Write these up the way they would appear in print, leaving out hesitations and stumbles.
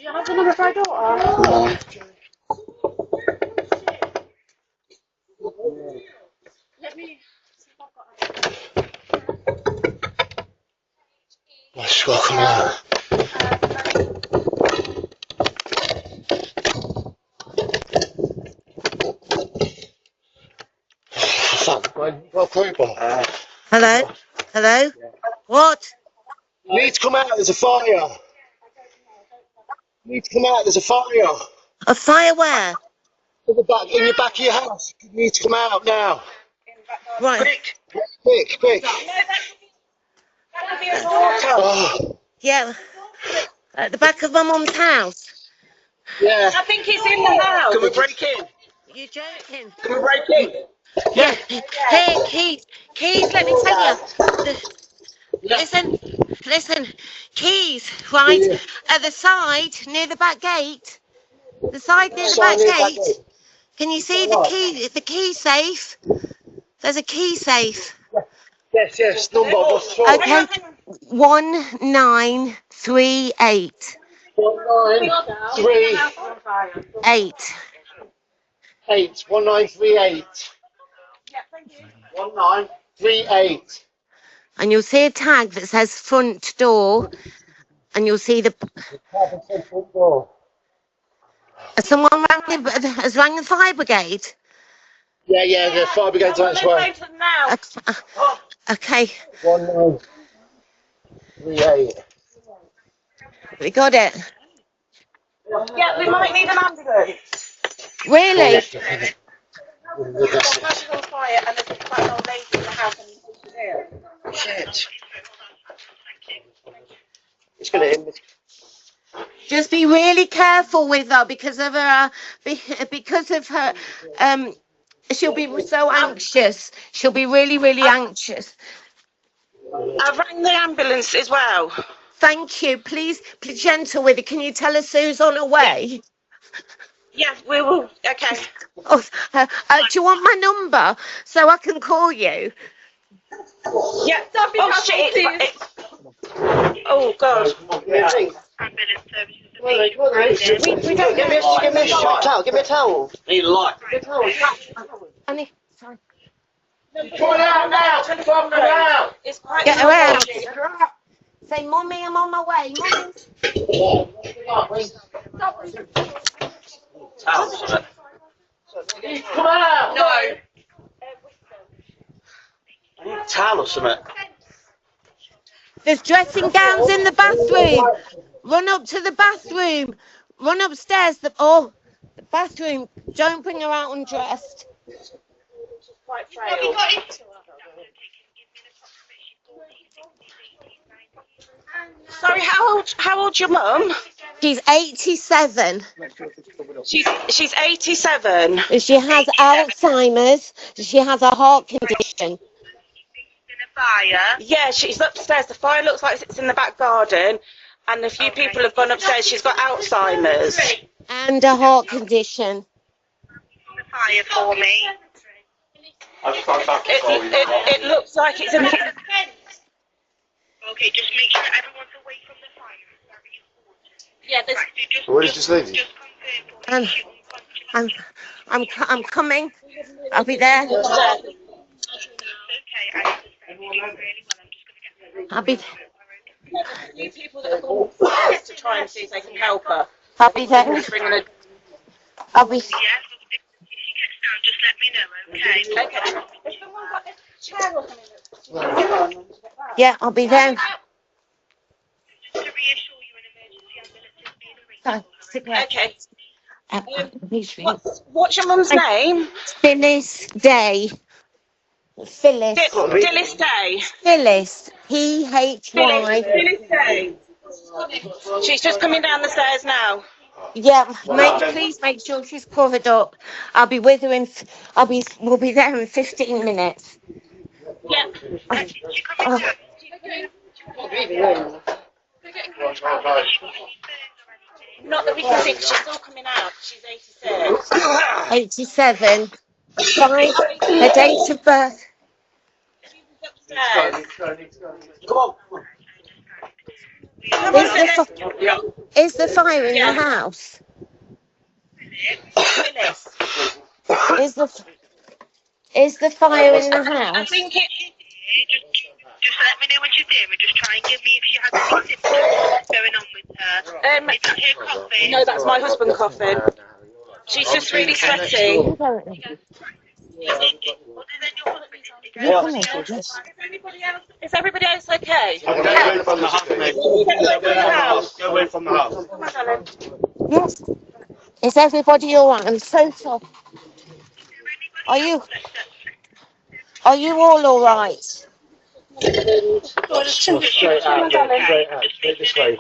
Did you have the number for our daughter? Let me see if I've got Let's welcome out. Hello? Hello? What? You need to come out, there's a fire. You need to come out, there's a fire. A fire where? In your back of your house. You need to come out now. Right. Quick. Yeah. At the back of my mum's house. Yeah. I think it's in the house. Can we break in? You're joking. Can we break in? Yeah. Hey, Keys, let me tell you. Listen, Keys, right? Yeah. At the side, near the back gate. The side near the back gate. Can you see the key safe? There's a key safe. Yes, number. Okay. 1938. 1938. 1938. Yeah, thank you. 1938. And you'll see a tag that says front door. And you'll see the... Someone has rang the fire brigade? Yeah, the fire brigade's on its way. Okay. 1938. We got it. Yeah, we might need an ambulance. Really? The house is on fire and there's quite an old lady in the house and she's here. Shit. It's going to hit me. Just be really careful with her because of her, she'll be so anxious. She'll be really, really anxious. I rang the ambulance as well. Thank you. Please be gentle with it. Can you tell her Sue's on her way? Yeah, we will. Okay. Oh, do you want my number so I can call you? Yeah. Oh shit! Oh god. We don't give me a towel. Give me a towel. Need a light. Give me a towel. Sorry. Come out now. Come out. It's quite. Get her out. Say, Mummy, I'm on my way. Mummy. Come out. No. I need a towel or something. There's dressing gowns in the bathroom. Run up to the bathroom. Run upstairs. The bathroom. Don't bring her out undressed. Quite frail. Sorry, how old's your mum? She's 87. She's 87. She has Alzheimer's. She has a heart condition. Yeah, she's upstairs. The fire looks like it's in the back garden, and a few people have gone upstairs. She's got Alzheimer's and a heart condition. The fire for me. It looks like it's in the... Okay, just make sure everyone's away from the fire. Very important. Yeah, there's... Where is this lady? Just confirm for me. I'm coming. I'll be there. Okay, I understand. You really well. I'm just going to get the... I'll be. A few people that have gone upstairs to try and see if they can help her. I'll be there. I'll be. Yeah, if she gets down, just let me know, okay? Okay. Has someone got a chair or something? Yeah, I'll be there. Just to reassure you, an emergency ambulance is being arranged. Okay. What's your mum's name? Phyllis Day. Phyllis. Phyllis Day. Phyllis. P-H-Y. Phyllis Day. She's just coming down the stairs now. Yeah, please make sure she's covered up. I'll be with her we'll be there in 15 minutes. Yeah. Not that we can see, she's still coming out. She's 86. 87. Fine. Her date of birth. Upstairs. Come on. Come on, Is the fire in the house? Phyllis. Is the fire in the I house? think it. Just let me know when she's there and just try and give me if she has any symptoms going on with her. Is that her coughing? No, that's my husband coughing. She's just really sweaty. Other than your husband, Is everybody else okay? Go away from the house, mate. Go away from the house. Come on, darling. Yes. Is everybody all right? I'm so sorry. Are you all right? Straight out, yeah, straight out. Straight this way.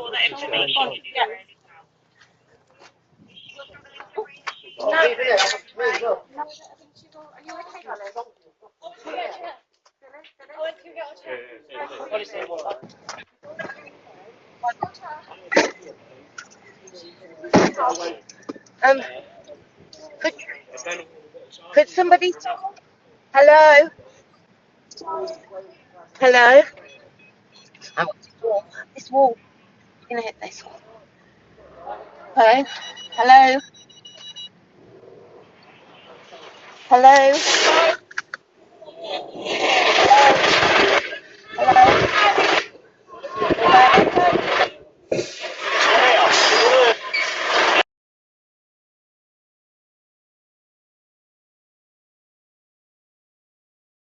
Could somebody? Hello? Hello? Oh, this wall. You're gonna hit this wall. Hello? Hello? Hello?